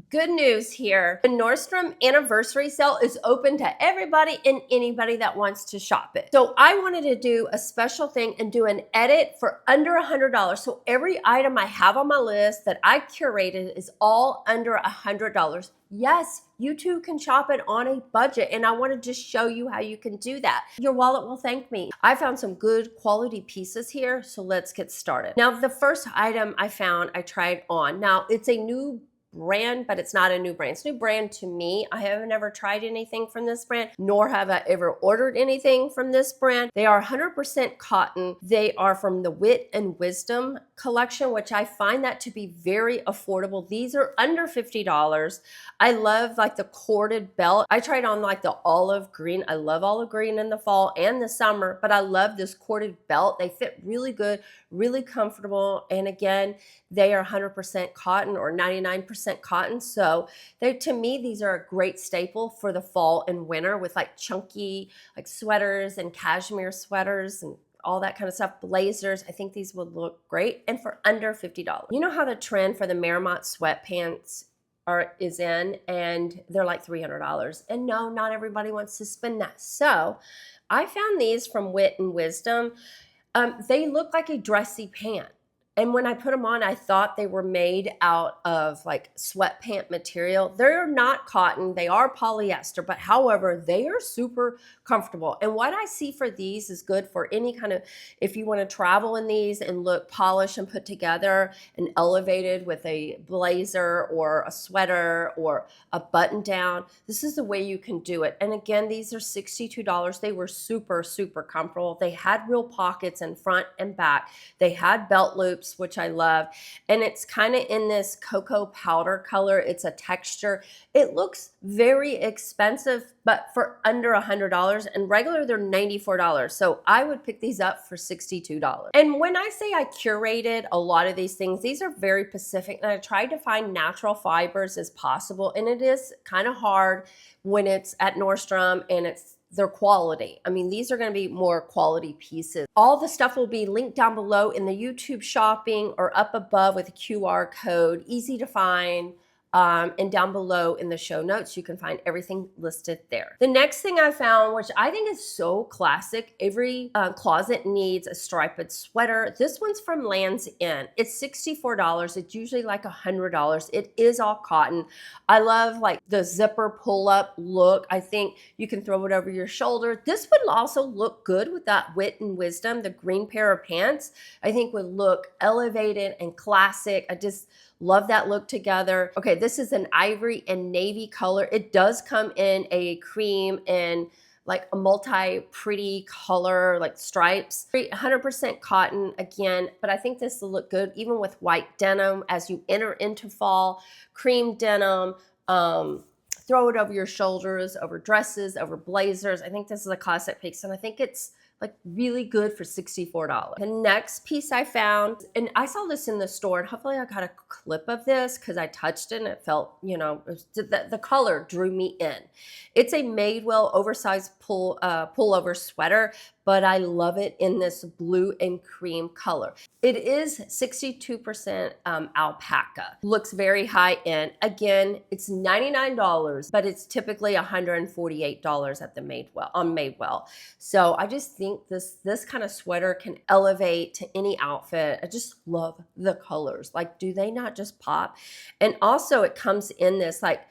Good news here. The Nordstrom anniversary sale is open to everybody and anybody that wants to shop it. So I wanted to do a special thing and do an edit for under $100. So every item I have on my list that I curated is all under $100. Yes, you too can shop it on a budget, and I want to just show you how you can do that. Your wallet will thank me. I found some good quality pieces here, so let's get started. Now, the first item I found, I tried on. Now, it's a new brand, but it's not a new brand. It's a new brand to me. I haven't ever tried anything from this brand, nor have I ever ordered anything from this brand. They are 100% cotton. They are from the Wit and Wisdom collection, which I find that to be very affordable. These are under $50. I love like the corded belt. I tried on like the olive green. I love olive green in the fall and the summer, but I love this corded belt. They fit really good, really comfortable. And again, they are 100% cotton or 99% cotton. So to me, these are a great staple for the fall and winter with like chunky like sweaters and cashmere sweaters and all that kind of stuff, blazers. I think these would look great and for under $50. You know how the trend for the Marmot sweatpants is in, and they're like $300. And no, not everybody wants to spend that. So I found these from Wit and Wisdom. They look like a dressy pant. And when I put them on, I thought they were made out of like sweatpant material. They're not cotton, they are polyester, but however, they are super comfortable. And what I see for these is good for any kind of, if you want to travel in these and look polished and put together and elevated with a blazer or a sweater or a button down, this is the way you can do it. And again, these are $62. They were super, super comfortable. They had real pockets in front and back. They had belt loops, which I love. And it's kind of in this cocoa powder color. It's a texture. It looks very expensive, but for under $100, and regular they're $94. So I would pick these up for $62. And when I say I curated a lot of these things, these are very specific, and I tried to find natural fibers as possible. And it is kind of hard when it's at Nordstrom and it's their quality. I mean, these are going to be more quality pieces. All the stuff will be linked down below in the YouTube shopping or up above with a QR code, easy to find. And down below in the show notes, you can find everything listed there. The next thing I found, which I think is so classic, every closet needs a striped sweater. This one's from Land's End. It's $64. It's usually like $100. It is all cotton. I love like the zipper pull-up look. I think you can throw it over your shoulder. This would also look good with that Wit and Wisdom, the green pair of pants. I think would look elevated and classic. I just love that look together. Okay, this is an ivory and navy color. It does come in a cream and like a multi-pretty color, like stripes. 100% cotton again, but I think this will look good even with white denim as you enter into fall. Cream denim, throw it over your shoulders, over dresses, over blazers. I think this is a classic piece, and I think it's like really good for $64. The next piece I found, and I saw this in the store, and hopefully I got a clip of this because I touched it and it felt, you know, the color drew me in. It's a Madewell oversized pullover sweater, but I love it in this blue and cream color. It is 62% alpaca. Looks very high end. Again, it's $99, but it's typically $148 at the Madewell. So I just think this kind of sweater can elevate to any outfit. I just love the colors. Like, do they not just pop? And also it comes in this like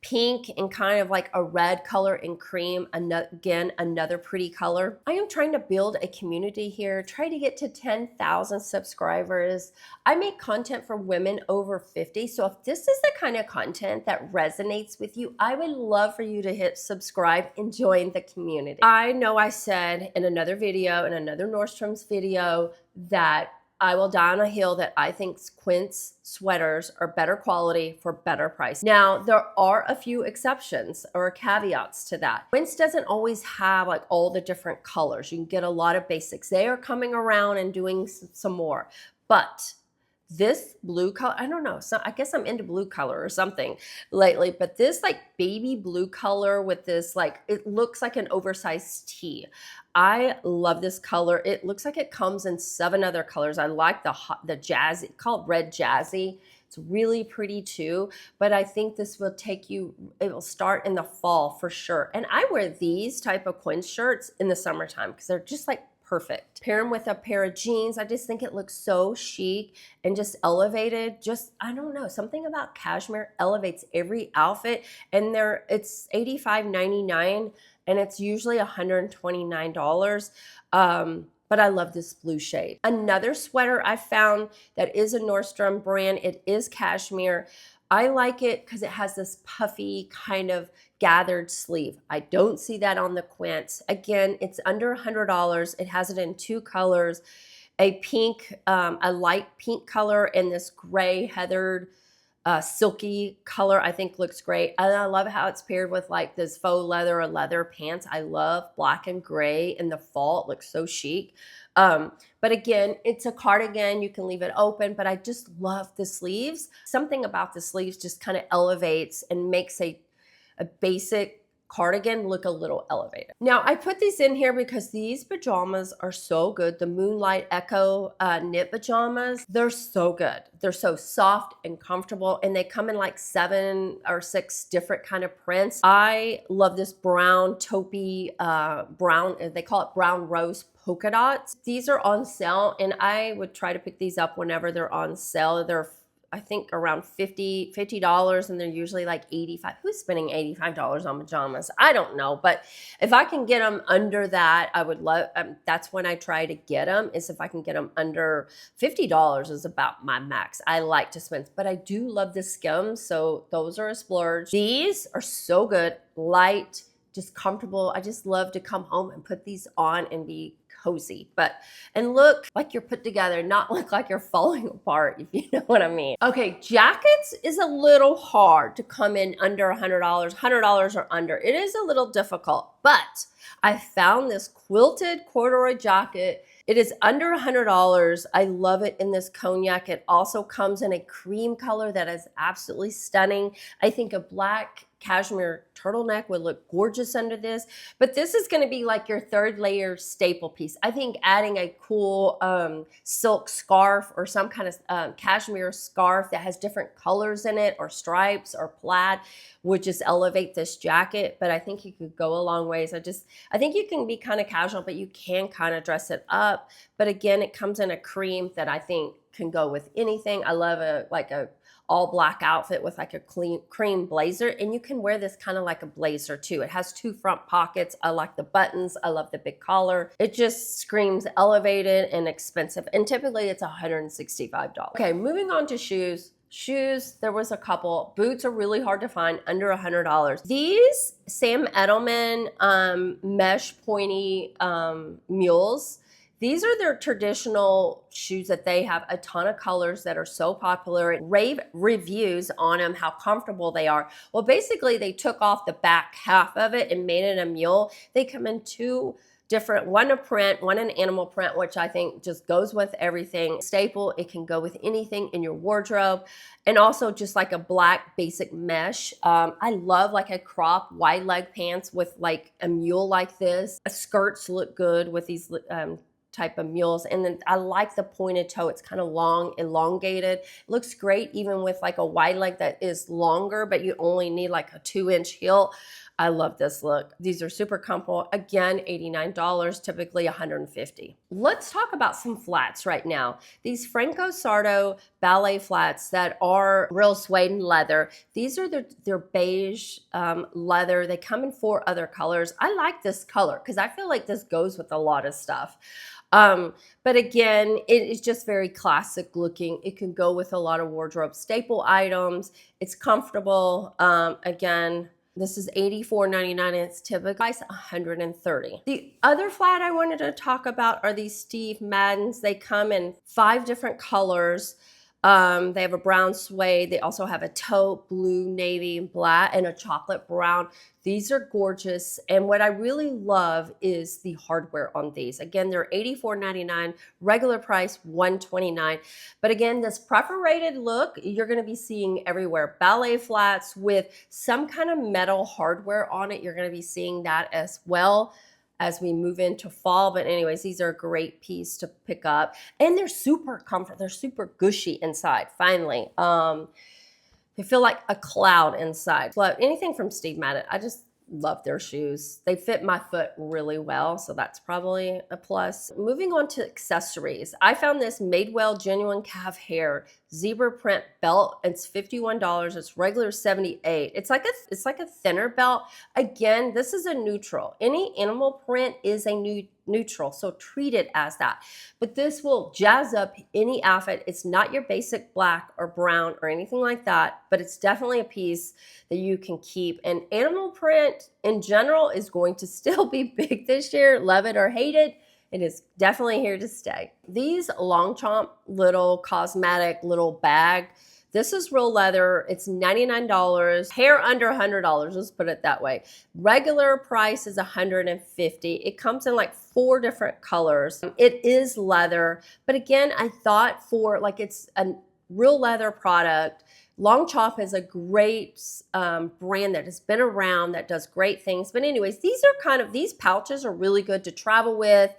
pink and kind of like a red color and cream. Again, another pretty color. I am trying to build a community here, try to get to 10,000 subscribers. I make content for women over 50. So if this is the kind of content that resonates with you, I would love for you to hit subscribe and join the community. I know I said in another video, in another Nordstrom's video, that I will die on a hill that I think Quince sweaters are better quality for better price. Now, there are a few exceptions or caveats to that. Quince doesn't always have like all the different colors. You can get a lot of basics. They are coming around and doing some more. But this blue color, I don't know, so I guess I'm into blue color or something lately, but this like baby blue color with this like, it looks like an oversized tee. I love this color. It looks like it comes in 7 other colors. I like the jazzy, called red jazzy. It's really pretty too, but I think this will take you, it will start in the fall for sure. And I wear these type of quince shirts in the summertime because they're just like perfect. Pair them with a pair of jeans. I just think it looks so chic and just elevated. Just, I don't know, something about cashmere elevates every outfit. And it's $85.99 and it's usually $129. But I love this blue shade. Another sweater I found that is a Nordstrom brand. It is cashmere. I like it because it has this puffy kind of gathered sleeve. I don't see that on the quince. Again, it's under $100. It has it in two colors, a pink, a light pink color, and this gray heathered silky color. I think looks great. And I love how it's paired with like this faux leather or leather pants. I love black and gray in the fall. It looks so chic. But again, it's a cardigan. You can leave it open, but I just love the sleeves. Something about the sleeves just kind of elevates and makes a basic cardigan look a little elevated. Now I put these in here because these pajamas are so good. The Moonlight Echo knit pajamas, they're so good. They're so soft and comfortable, and they come in like 7 or 6 different kind of prints. I love this brown taupey brown, they call it brown rose polka dots. These are on sale, and I would try to pick these up whenever they're on sale. They're I think around $50, and they're usually like $85. Who's spending $85 on pajamas? I don't know, but if I can get them under that, I would love, that's when I try to get them, is if I can get them under $50 is about my max. I like to spend, but I do love the skims, so those are a splurge. These are so good, light, just comfortable. I just love to come home and put these on and be cozy, and look like you're put together, not look like you're falling apart, if you know what I mean. Okay, jackets is a little hard to come in under $100 or under. It is a little difficult, but I found this quilted corduroy jacket. It is under $100. I love it in this cognac. It also comes in a cream color that is absolutely stunning. I think a black cashmere turtleneck would look gorgeous under this, but this is going to be like your third layer staple piece. I think adding a cool silk scarf or some kind of cashmere scarf that has different colors in it, or stripes or plaid, would just elevate this jacket. But I think you could go a long ways. I think you can be kind of casual, but you can kind of dress it up. But again, it comes in a cream that I think can go with anything. I love a all black outfit with like a cream blazer, and you can wear this kind of like a blazer too. It has 2 front pockets. I like the buttons. I love the big collar. It just screams elevated and expensive, and typically it's $165. Okay, moving on to shoes. Shoes, there was a couple. Boots are really hard to find, under $100. These Sam Edelman mesh pointy mules, these are their traditional shoes that they have a ton of colors that are so popular. Rave reviews on them, how comfortable they are. Well, basically they took off the back half of it and made it a mule. They come in 2 different, one a print, one an animal print, which I think just goes with everything. Staple, it can go with anything in your wardrobe. And also just like a black basic mesh. I love like a crop wide leg pants with like a mule like this. Skirts look good with these type of mules. And then I like the pointed toe. It's kind of long, elongated. It looks great even with like a wide leg that is longer, but you only need like a 2-inch heel. I love this look. These are super comfortable. Again, $89, typically $150. Let's talk about some flats right now. These Franco Sarto ballet flats that are real suede and leather. These are their beige leather. They come in 4 other colors. I like this color because I feel like this goes with a lot of stuff. But again, it is just very classic looking. It can go with a lot of wardrobe staple items. It's comfortable. Again, this is $84.99 and it's typically price $130. The other flat I wanted to talk about are these Steve Maddens. They come in 5 different colors. They have a brown suede. They also have a taupe, blue, navy, black, and a chocolate brown. These are gorgeous. And what I really love is the hardware on these. Again, they're $84.99, regular price $129. But again, this perforated look, you're going to be seeing everywhere. Ballet flats with some kind of metal hardware on it. You're going to be seeing that as well. as we move into fall. But anyways, these are a great piece to pick up, and they're super comfort. They're super gushy inside. Finally, they feel like a cloud inside. But anything from Steve Madden, I just love their shoes. They fit my foot really well, so that's probably a plus. Moving on to accessories, I found this Madewell genuine calf hair zebra print belt. It's $51. It's regular $78. It's like a thinner belt. Again, this is a neutral. Any animal print is a neutral, so treat it as that. But this will jazz up any outfit. It's not your basic black or brown or anything like that, but it's definitely a piece that you can keep. And animal print in general is going to still be big this year. Love it or hate it, it is definitely here to stay. These Longchamp little cosmetic little bag, this is real leather. It's $99. Hair under $100. Let's put it that way. Regular price is $150. It comes in like 4 different colors. It is leather, but again, I thought for like it's a real leather product. Longchamp is a great brand that has been around, that does great things. But anyways, these pouches are really good to travel with.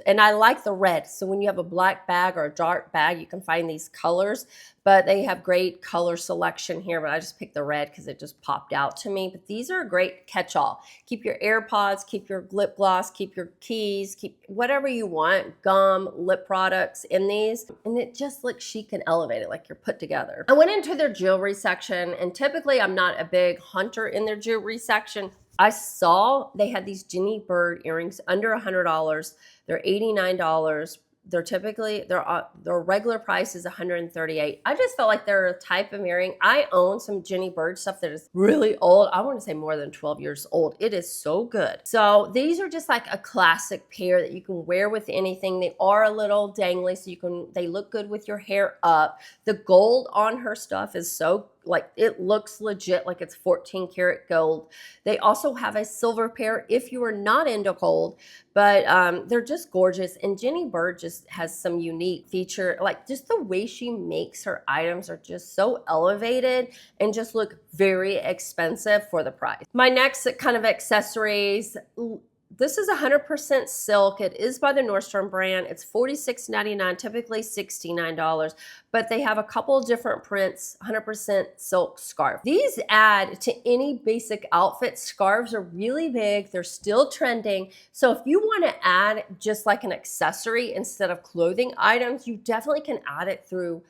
And I like the red. So when you have a black bag or a dark bag, you can find these colors. But they have great color selection here. But I just picked the red because it just popped out to me. But these are a great catch-all. Keep your AirPods, keep your lip gloss, keep your keys, keep whatever you want, gum, lip products in these. And it just looks chic and elevated, like you're put together. I went into their jewelry section, and typically I'm not a big hunter in their jewelry section. I saw they had these Jenny Bird earrings under $100. They're $89. Their regular price is $138. I just felt like they're a type of earring. I own some Jenny Bird stuff that is really old. I want to say more than 12 years old. It is so good. So these are just like a classic pair that you can wear with anything. They are a little dangly, so they look good with your hair up. The gold on her stuff is so like it looks legit, like it's 14 karat gold. They also have a silver pair if you are not into gold, but they're just gorgeous. And Jenny Bird just has some unique feature, like just the way she makes her items are just so elevated and just look very expensive for the price. My next kind of accessories, this is 100% silk. It is by the Nordstrom brand. It's $46.99, typically $69, but they have a couple different prints, 100% silk scarf. These add to any basic outfit. Scarves are really big. They're still trending. So if you want to add just like an accessory instead of clothing items, you definitely can add it through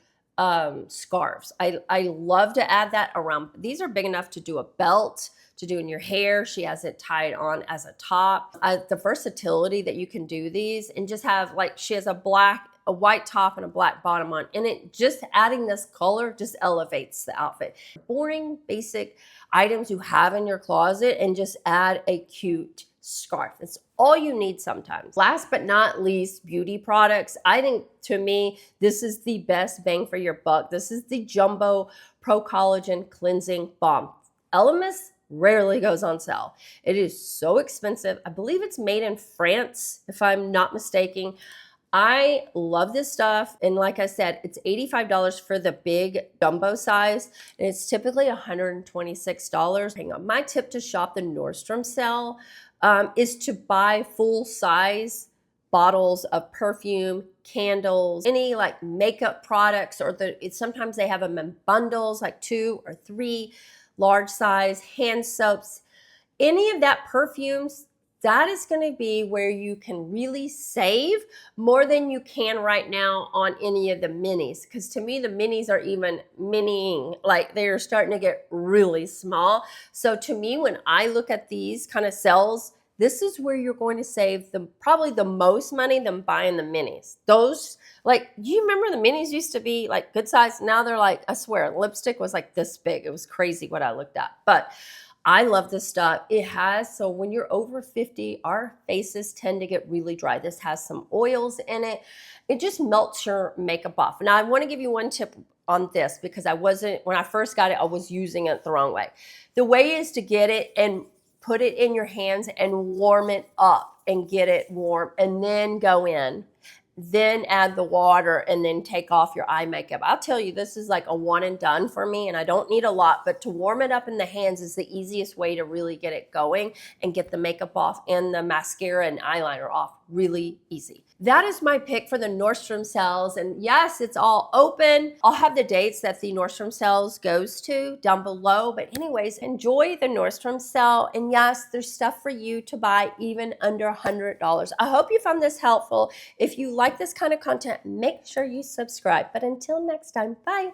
scarves. I love to add that around. These are big enough to do a belt, to do in your hair. She has it tied on as a top. The versatility that you can do these and just have like, she has a white top and a black bottom on, and it just adding this color just elevates the outfit. Boring basic items you have in your closet and just add a cute scarf. It's all you need sometimes. Last but not least, beauty products. I think to me, this is the best bang for your buck. This is the Jumbo Pro Collagen Cleansing Balm. Elemis rarely goes on sale. It is so expensive. I believe it's made in France, if I'm not mistaken. I love this stuff. And like I said, it's $85 for the big jumbo size. And it's typically $126. Hang on. My tip to shop the Nordstrom sale is to buy full size bottles of perfume, candles, any like makeup products, or sometimes they have them in bundles, like 2 or 3 large size hand soaps, any of that perfumes. That is going to be where you can really save more than you can right now on any of the minis. Because to me, the minis are even miniing, like they're starting to get really small. So to me, when I look at these kind of sales, this is where you're going to save probably the most money than buying the minis. Those, like, you remember the minis used to be like good size? Now they're like, I swear, lipstick was like this big. It was crazy what I looked at. But I love this stuff. So when you're over 50, our faces tend to get really dry. This has some oils in it. It just melts your makeup off. Now I want to give you one tip on this, because when I first got it, I was using it the wrong way. The way is to get it and put it in your hands and warm it up and get it warm and then go in then add the water, and then take off your eye makeup. I'll tell you, this is like a one and done for me, and I don't need a lot, but to warm it up in the hands is the easiest way to really get it going and get the makeup off and the mascara and eyeliner off really easy. That is my pick for the Nordstrom sales. And yes, it's all open. I'll have the dates that the Nordstrom sales goes to down below. But anyways, enjoy the Nordstrom sale. And yes, there's stuff for you to buy even under $100. I hope you found this helpful. If you like this kind of content, make sure you subscribe. But until next time, bye.